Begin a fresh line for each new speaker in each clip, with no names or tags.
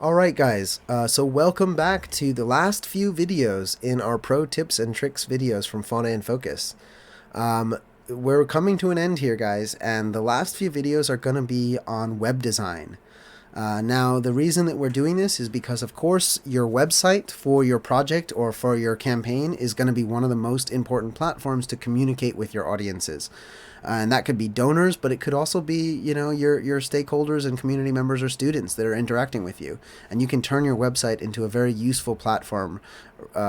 Alright guys, so welcome back to the last few videos in our pro tips and tricks videos from Fauna and Focus. We're coming to an end here guys, and the last few videos are going to be on web design. Now, the reason that we're doing this is because, of course, your website for your project or for your campaign is going to be one of the most important platforms to communicate with your audiences. And that could be donors, but it could also be, your stakeholders and community members or students that are interacting with you. And you can turn your website into a very useful platform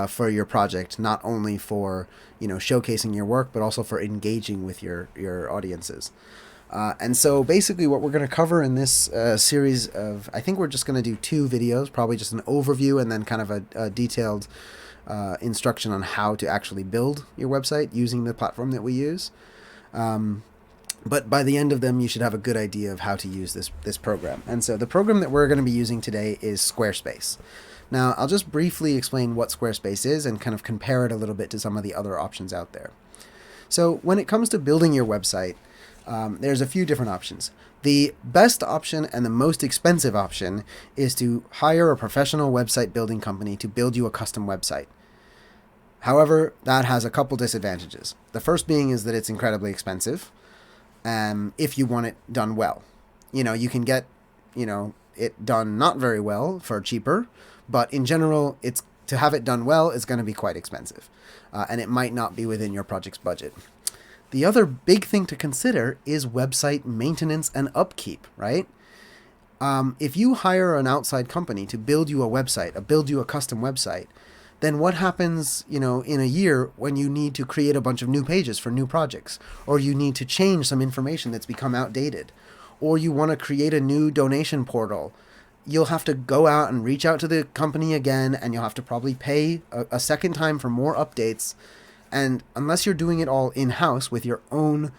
for your project, not only for, showcasing your work, but also for engaging with your audiences. And so basically what we're going to cover in this series of, I think we're just going to do two videos, probably just an overview and then kind of a detailed instruction on how to actually build your website using the platform that we use. But by the end of them, you should have a good idea of how to use this program. And so the program that we're going to be using today is Squarespace. Now, I'll just briefly explain what Squarespace is and kind of compare it a little bit to some of the other options out there. So when it comes to building your website, there's a few different options. The best option and the most expensive option is to hire a professional website building company to build you a custom website. However, that has a couple disadvantages. The first being is that it's incredibly expensive if you want it done well. You can get, it done not very well for cheaper, but in general, to have it done well is going to be quite expensive, and it might not be within your project's budget. The other big thing to consider is website maintenance and upkeep, right? If you hire an outside company to build you a website, build you a custom website, then what happens, in a year when you need to create a bunch of new pages for new projects, or you need to change some information that's become outdated, or you want to create a new donation portal? You'll have to go out and reach out to the company again, and you'll have to probably pay a second time for more updates. And unless you're doing it all in-house with your own,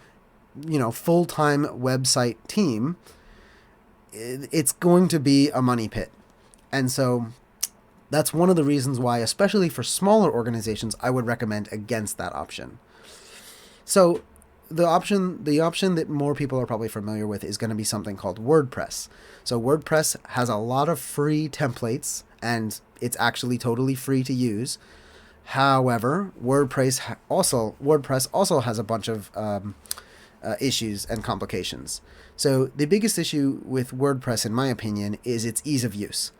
full-time website team, it's going to be a money pit. And so that's one of the reasons why, especially for smaller organizations, I would recommend against that option. So the option that more people are probably familiar with is going to be something called WordPress. So WordPress has a lot of free templates, and it's actually totally free to use. However, WordPress also has a bunch of issues and complications. So the biggest issue with WordPress, in my opinion, is its ease of use.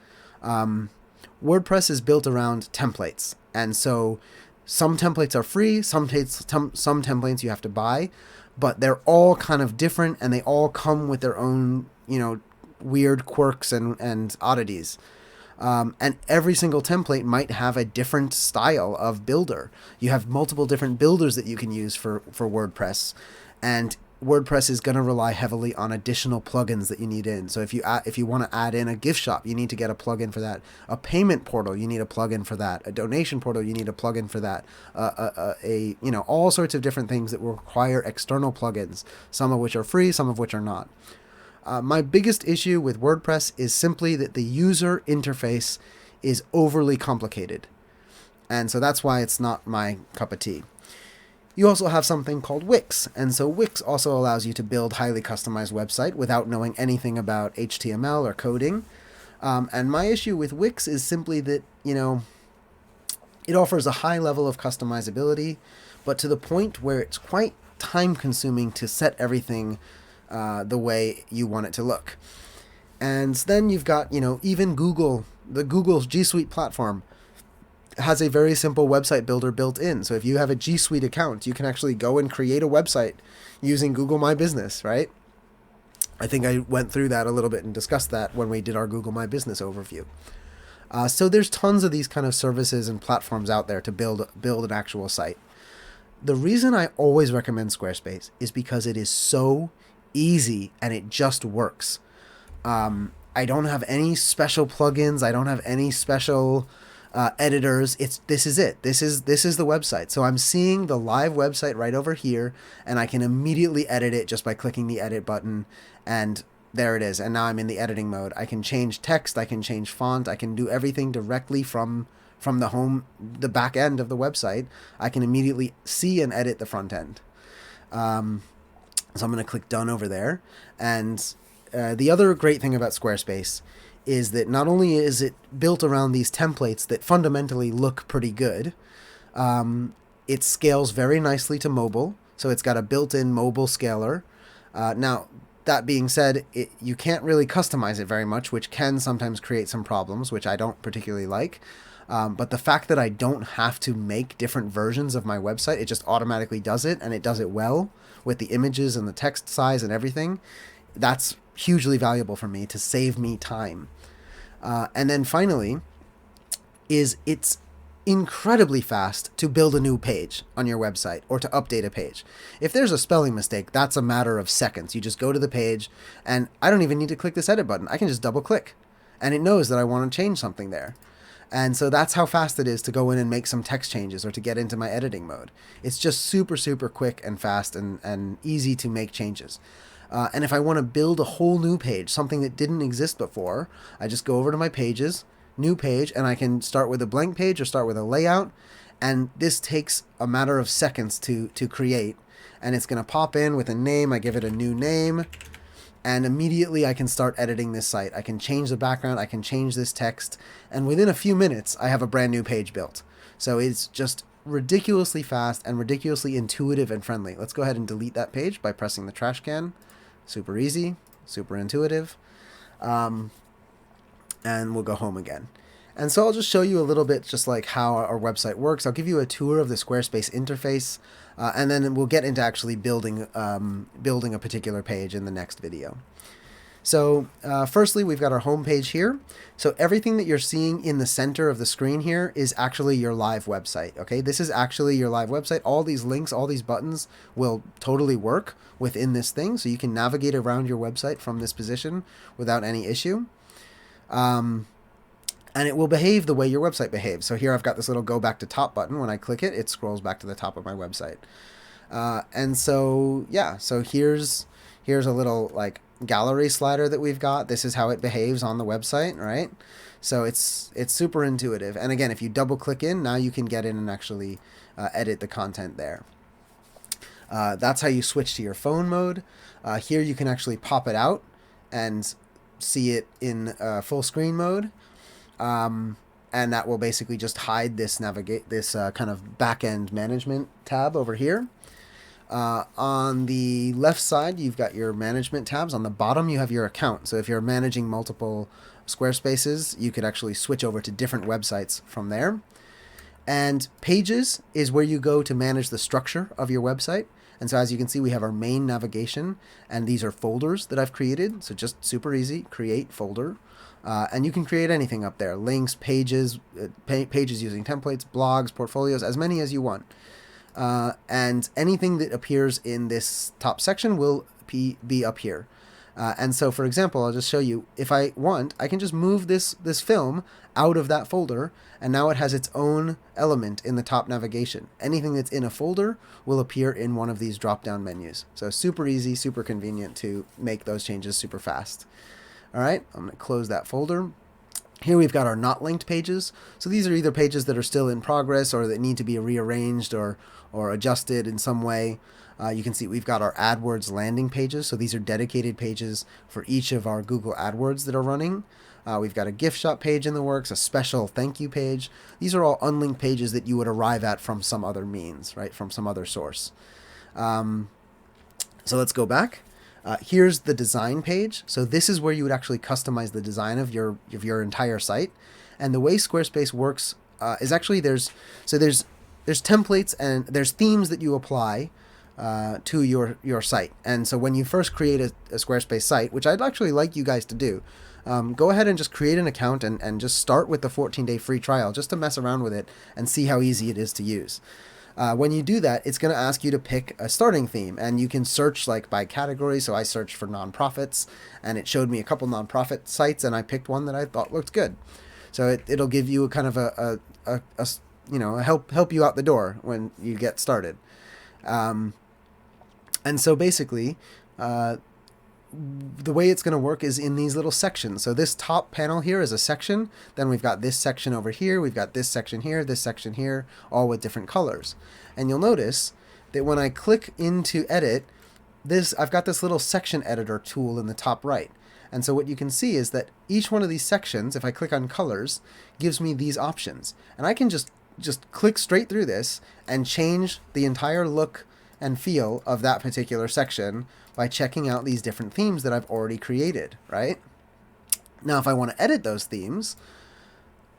WordPress is built around templates, and so some templates are free, some templates you have to buy, but they're all kind of different, and they all come with their own, weird quirks and oddities. And every single template might have a different style of builder. You have multiple different builders that you can use for WordPress, and WordPress is going to rely heavily on additional plugins that you need in. So if you want to add in a gift shop, you need to get a plugin for that. A payment portal, you need a plugin for that. A donation portal, you need a plugin for that. All sorts of different things that will require external plugins, some of which are free, some of which are not. My biggest issue with WordPress is simply that the user interface is overly complicated. And so that's why it's not my cup of tea. You also have something called Wix. And so Wix also allows you to build highly customized website without knowing anything about HTML or coding. And my issue with Wix is simply that, it offers a high level of customizability, but to the point where it's quite time consuming to set everything the way you want it to look. And then you've got, even Google's G Suite platform has a very simple website builder built in. So if you have a G Suite account, you can actually go and create a website using Google My Business, right? I think I went through that a little bit and discussed that when we did our Google My Business overview. So there's tons of these kind of services and platforms out there to build an actual site. The reason I always recommend Squarespace is because it is so easy and it just works. I don't have any special plugins. I don't have any special editors. This is it. This is the website. So I'm seeing the live website right over here, and I can immediately edit it just by clicking the edit button, and there it is. And now I'm in the editing mode. I can change text. I can change font. I can do everything directly from the back end of the website. I can immediately see and edit the front end. So I'm going to click done over there. And the other great thing about Squarespace is that not only is it built around these templates that fundamentally look pretty good, it scales very nicely to mobile. So it's got a built-in mobile scaler. Now, that being said, you can't really customize it very much, which can sometimes create some problems, which I don't particularly like. But the fact that I don't have to make different versions of my website, it just automatically does it, and it does it well with the images and the text size and everything, that's hugely valuable for me to save me time. And then finally, it's incredibly fast to build a new page on your website or to update a page. If there's a spelling mistake, that's a matter of seconds. You just go to the page, and I don't even need to click this edit button. I can just double click, and it knows that I want to change something there. And so that's how fast it is to go in and make some text changes or to get into my editing mode. It's just super, super quick and fast and easy to make changes. And if I want to build a whole new page, something that didn't exist before, I just go over to my pages, new page, and I can start with a blank page or start with a layout. And this takes a matter of seconds to create. And it's going to pop in with a name. I give it a new name. And immediately I can start editing this site. I can change the background. I can change this text. And within a few minutes, I have a brand new page built. So it's just ridiculously fast and ridiculously intuitive and friendly. Let's go ahead and delete that page by pressing the trash can. Super easy, super intuitive. And we'll go home again. And so I'll just show you a little bit just like how our website works. I'll give you a tour of the Squarespace interface, and then we'll get into actually building a particular page in the next video. So firstly, we've got our home page here. So everything that you're seeing in the center of the screen here is actually your live website. Okay, this is actually your live website. All these links, all these buttons will totally work within this thing. So you can navigate around your website from this position without any issue. And it will behave the way your website behaves. So here I've got this little go back to top button. When I click it, it scrolls back to the top of my website. And so, yeah, so here's a little like gallery slider that we've got. This is how it behaves on the website, right? So it's super intuitive. And again, if you double click in, now you can get in and actually edit the content there. That's how you switch to your phone mode. Here you can actually pop it out and see it in full screen mode. And that will basically just hide this kind of back-end management tab over here. On the left side, you've got your management tabs. On the bottom, you have your account. So if you're managing multiple Squarespaces, you could actually switch over to different websites from there. And pages is where you go to manage the structure of your website. And so as you can see, we have our main navigation, and these are folders that I've created. So just super easy, create folder. And you can create anything up there, links, pages, pages using templates, blogs, portfolios, as many as you want. And anything that appears in this top section will be up here. And so, for example, I'll just show you, if I want, I can just move this film out of that folder, and now it has its own element in the top navigation. Anything that's in a folder will appear in one of these drop-down menus. So super easy, super convenient to make those changes super fast. All right, I'm going to close that folder. Here we've got our not linked pages. So these are either pages that are still in progress or that need to be rearranged or adjusted in some way. You can see we've got our AdWords landing pages. So these are dedicated pages for each of our Google AdWords that are running. We've got a gift shop page in the works, a special thank you page. These are all unlinked pages that you would arrive at from some other means, right? From some other source. So let's go back. Here's the design page. So this is where you would actually customize the design of your entire site. And the way Squarespace works is actually there's templates and there's themes that you apply to your site. And so when you first create a Squarespace site, which I'd actually like you guys to do, go ahead and just create an account and just start with the 14-day free trial just to mess around with it and see how easy it is to use. When you do that, it's going to ask you to pick a starting theme, and you can search like by category. So I searched for nonprofits, and it showed me a couple nonprofit sites, and I picked one that I thought looked good. So it'll give you a kind of a help you out the door when you get started. And so basically, the way it's going to work is in these little sections. So this top panel here is a section. Then we've got this section over here. We've got this section here, all with different colors. And you'll notice that when I click into edit, I've got this little section editor tool in the top right. And so what you can see is that each one of these sections, if I click on colors, gives me these options. And I can just click straight through this and change the entire look and feel of that particular section by checking out these different themes that I've already created, right? Now, if I want to edit those themes,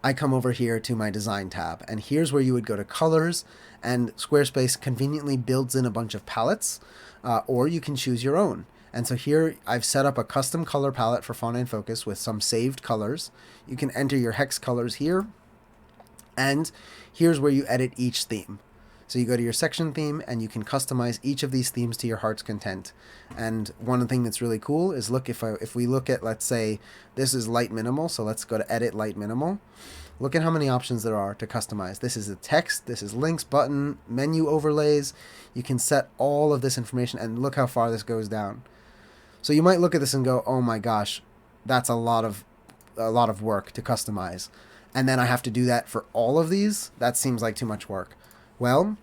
I come over here to my design tab, and here's where you would go to colors, and Squarespace conveniently builds in a bunch of palettes, or you can choose your own. And so here I've set up a custom color palette for Fauna and Focus with some saved colors. You can enter your hex colors here, and here's where you edit each theme. So you go to your section theme and you can customize each of these themes to your heart's content. And one thing that's really cool is, look, if we look at, let's say this is light minimal, so let's go to edit light minimal. Look at how many options there are to customize. This is the text, this is links, button, menu overlays. You can set all of this information, and look how far this goes down. So you might look at this and go, oh my gosh, that's a lot of work to customize. And then I have to do that for all of these? That seems like too much work. Well,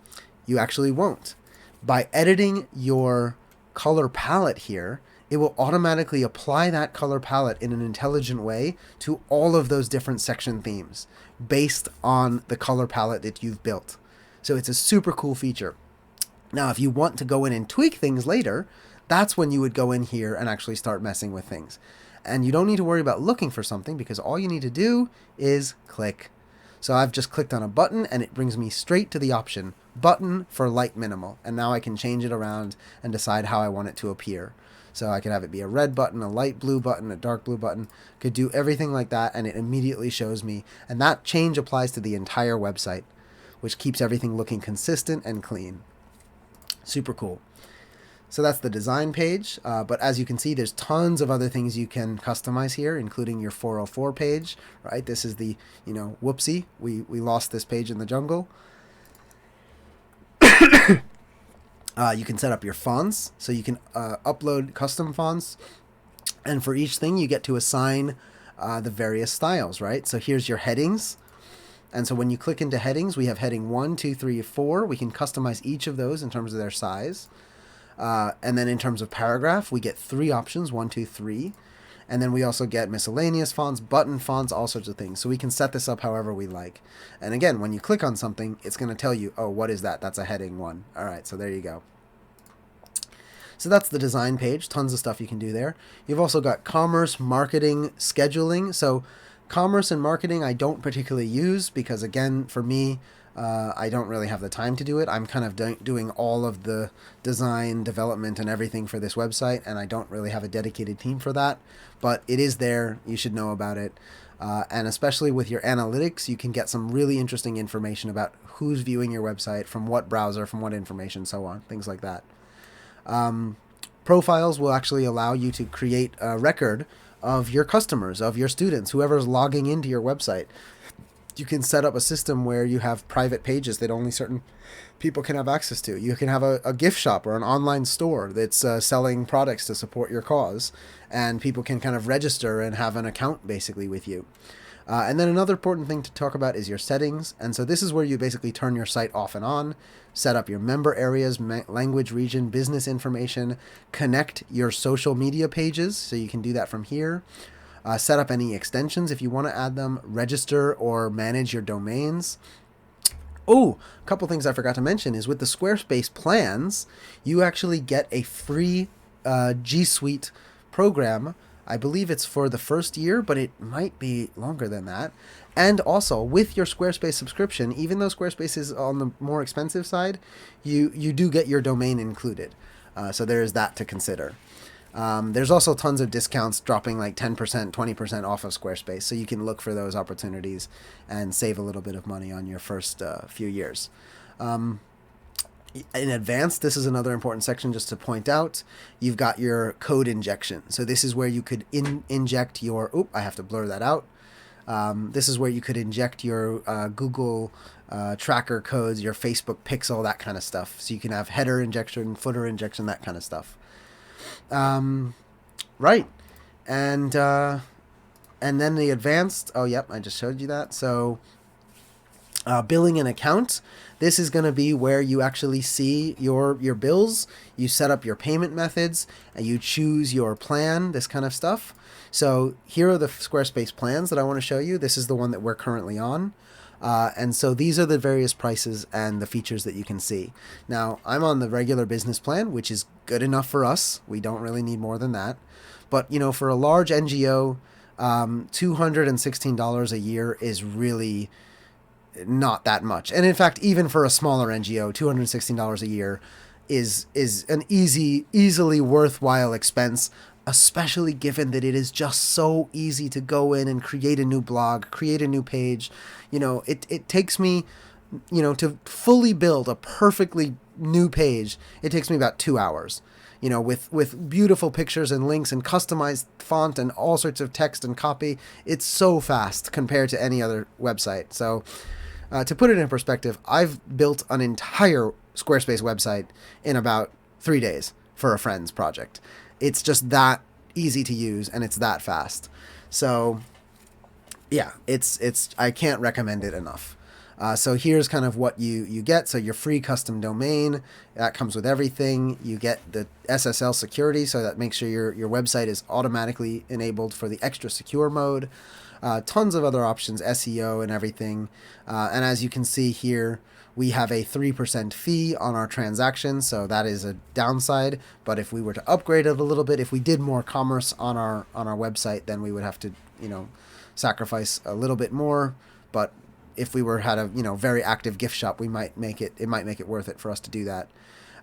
you actually won't. By editing your color palette here, it will automatically apply that color palette in an intelligent way to all of those different section themes based on the color palette that you've built. So it's a super cool feature. Now, if you want to go in and tweak things later, that's when you would go in here and actually start messing with things. And you don't need to worry about looking for something, because all you need to do is click. So I've just clicked on a button and it brings me straight to the option, button for light minimal. And now I can change it around and decide how I want it to appear. So I could have it be a red button, a light blue button, a dark blue button. Could do everything like that, and it immediately shows me. And that change applies to the entire website, which keeps everything looking consistent and clean. Super cool. So that's the design page, but as you can see, there's tons of other things you can customize here, including your 404 page, right? This is the, whoopsie, we lost this page in the jungle. You can set up your fonts, so you can upload custom fonts, and for each thing you get to assign the various styles, right? So here's your headings, and so when you click into headings, we have heading 1, 2, 3, 4. We can customize each of those in terms of their size. And then in terms of paragraph, we get 3 options, 1, 2, 3. And then we also get miscellaneous fonts, button fonts, all sorts of things. So we can set this up however we like. And again, when you click on something, it's going to tell you, oh, what is that? That's a heading 1. All right, so there you go. So that's the design page. Tons of stuff you can do there. You've also got commerce, marketing, scheduling. So commerce and marketing I don't particularly use because, again, for me, I don't really have the time to do it. I'm kind of doing all of the design, development, and everything for this website, and I don't really have a dedicated team for that. But it is there. You should know about it. And especially with your analytics, you can get some really interesting information about who's viewing your website, from what browser, from what information, so on, things like that. Profiles will actually allow you to create a record of your customers, of your students, whoever's logging into your website. You can set up a system where you have private pages that only certain people can have access to. You can have a gift shop or an online store that's selling products to support your cause, and people can kind of register and have an account basically with you. And then another important thing to talk about is your settings. And so this is where you basically turn your site off and on, set up your member areas, language, region, business information, connect your social media pages. So you can do that from here. Set up any extensions if you want to add them, register or manage your domains. Oh, a couple things I forgot to mention is with the Squarespace plans, you actually get a free G Suite program. I believe it's for the first year, but it might be longer than that. And also, with your Squarespace subscription, even though Squarespace is on the more expensive side, you do get your domain included. So there is that to consider. There's also tons of discounts dropping like 10%, 20% off of Squarespace. So you can look for those opportunities and save a little bit of money on your first few years. In advanced, this is another important section just to point out. You've got your code injection. So this is where you could inject your... Oop, I have to blur that out. This is where you could inject your Google tracker codes, your Facebook pixel, that kind of stuff. So you can have header injection, footer injection, that kind of stuff. Right. And then the advanced... Oh, yep, I just showed you that. So... billing and account. This is going to be where you actually see your bills. You set up your payment methods and you choose your plan, this kind of stuff. So here are the Squarespace plans that I want to show you. This is the one that we're currently on. And so these are the various prices and the features that you can see. Now, I'm on the regular business plan, which is good enough for us. We don't really need more than that. But, you know, for a large NGO, $216 a year is really not that much. And in fact, even for a smaller NGO, $216 a year is an easily worthwhile expense, especially given that it is just so easy to go in and create a new blog, create a new page. You know, it takes me, you know, to fully build a perfectly new page, it takes me about 2 hours. You know, with beautiful pictures and links and customized font and all sorts of text and copy. It's so fast compared to any other website. So to put it in perspective, I've built an entire Squarespace website in about 3 days for a friend's project. It's just that easy to use and it's that fast. So yeah, it's I can't recommend it enough. So here's kind of what you get. So your free custom domain, that comes with everything. You get the SSL security, so that makes sure your website is automatically enabled for the extra secure mode. Tons of other options, SEO and everything. And as you can see here, we have a 3% fee on our transactions, so that is a downside. But if we were to upgrade it a little bit, if we did more commerce on our website, then we would have to, you know, sacrifice a little bit more. But if we had a, you know, very active gift shop, it might make it worth it for us to do that.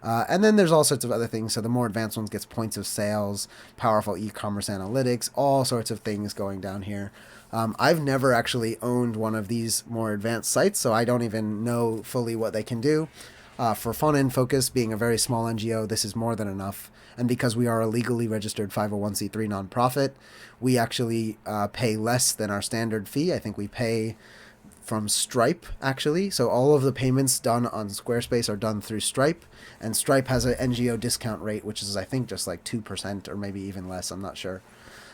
And then there's all sorts of other things. So the more advanced ones gets points of sales, powerful e-commerce analytics, all sorts of things going down here. I've never actually owned one of these more advanced sites, so I don't even know fully what they can do. For Fauna and Focus, being a very small NGO, this is more than enough. And because we are a legally registered 501c3 nonprofit, we actually pay less than our standard fee. I think we pay from Stripe, actually. So all of the payments done on Squarespace are done through Stripe. And Stripe has an NGO discount rate, which is, I think, just like 2% or maybe even less. I'm not sure.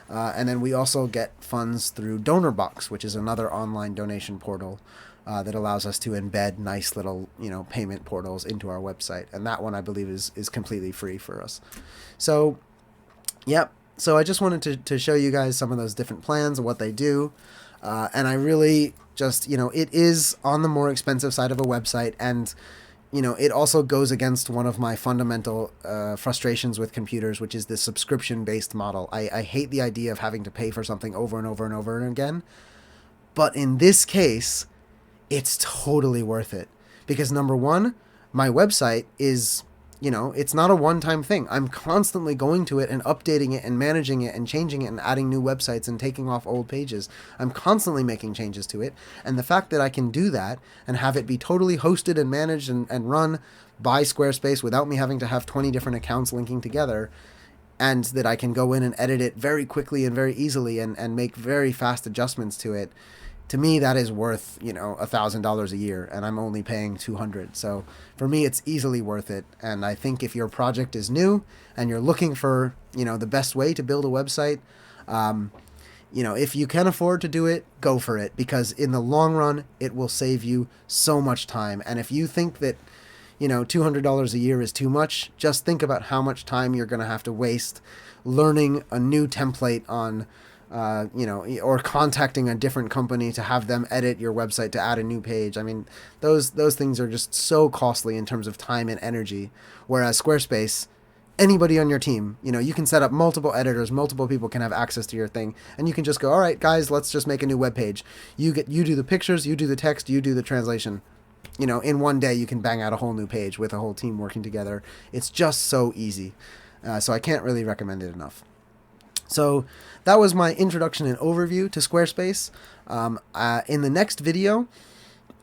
And then we also get funds through DonorBox, which is another online donation portal that allows us to embed nice little, you know, payment portals into our website. And that one, I believe, is completely free for us. So, yep. So I just wanted to show you guys some of those different plans and what they do. And I really just, you know, it is on the more expensive side of a website. And, you know, it also goes against one of my fundamental frustrations with computers, which is the subscription-based model. I hate the idea of having to pay for something over and over and over and again. But in this case, it's totally worth it. Because number one, my website is, you know, it's not a one-time thing. I'm constantly going to it and updating it and managing it and changing it and adding new websites and taking off old pages. I'm constantly making changes to it. And the fact that I can do that and have it be totally hosted and managed and run by Squarespace without me having to have 20 different accounts linking together, and that I can go in and edit it very quickly and very easily and make very fast adjustments to it, to me, that is worth, you know, $1,000 a year, and I'm only paying $200. So for me, it's easily worth it. And I think if your project is new and you're looking for, you know, the best way to build a website, you know, if you can afford to do it, go for it, because in the long run, it will save you so much time. And if you think that, you know, $200 a year is too much, just think about how much time you're going to have to waste learning a new template on, you know, or contacting a different company to have them edit your website to add a new page. I mean, those things are just so costly in terms of time and energy. Whereas Squarespace, anybody on your team, you know, you can set up multiple editors, multiple people can have access to your thing, and you can just go, all right, guys, let's just make a new web page. You do the pictures, you do the text, you do the translation. You know, in one day you can bang out a whole new page with a whole team working together. It's just so easy. So I can't really recommend it enough. So that was my introduction and overview to Squarespace. In the next video,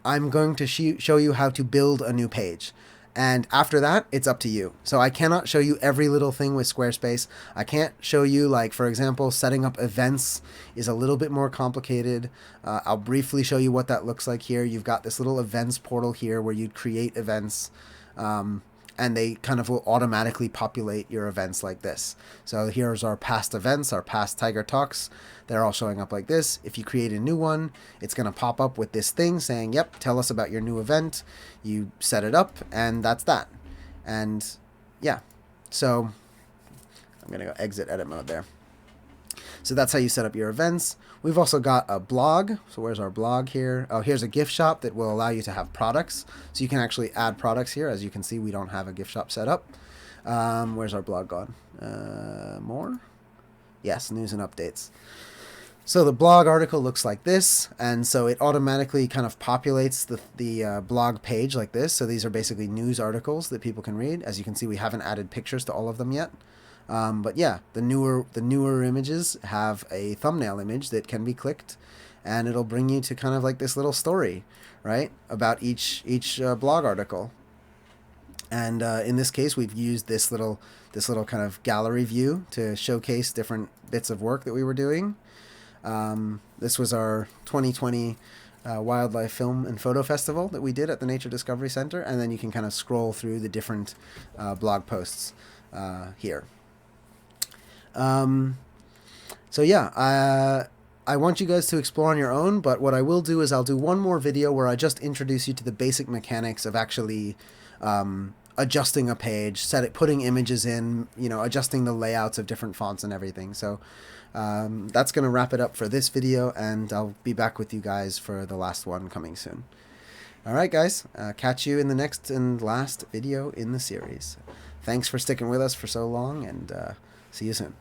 I'm going to show you how to build a new page. And after that, it's up to you. So I cannot show you every little thing with Squarespace. I can't show you, like, for example, setting up events is a little bit more complicated. I'll briefly show you what that looks like here. You've got this little events portal here where you create events. And they kind of will automatically populate your events like this. So here's our past events, our past Tiger Talks. They're all showing up like this. If you create a new one, it's going to pop up with this thing saying, yep, tell us about your new event. You set it up, and that's that. And yeah, so I'm going to go exit edit mode there. So that's how you set up your events. We've also got a blog. So where's our blog here? Oh, here's a gift shop that will allow you to have products. So you can actually add products here. As you can see, we don't have a gift shop set up. Where's our blog gone? More? Yes, news and updates. So the blog article looks like this, and so it automatically kind of populates the blog page like this. So these are basically news articles that people can read. As you can see, we haven't added pictures to all of them yet. But yeah, the newer images have a thumbnail image that can be clicked, and it'll bring you to kind of like this little story, right, about each blog article. And in this case, we've used this little kind of gallery view to showcase different bits of work that we were doing. This was our 2020 Wildlife Film and Photo Festival that we did at the Nature Discovery Center, and then you can kind of scroll through the different blog posts here. So yeah, I want you guys to explore on your own, but what I will do is I'll do one more video where I just introduce you to the basic mechanics of actually adjusting a page, putting images in, adjusting the layouts of different fonts and everything. So that's going to wrap it up for this video, and I'll be back with you guys for the last one coming soon. All right, guys, catch you in the next and last video in the series. Thanks for sticking with us for so long, and see you soon.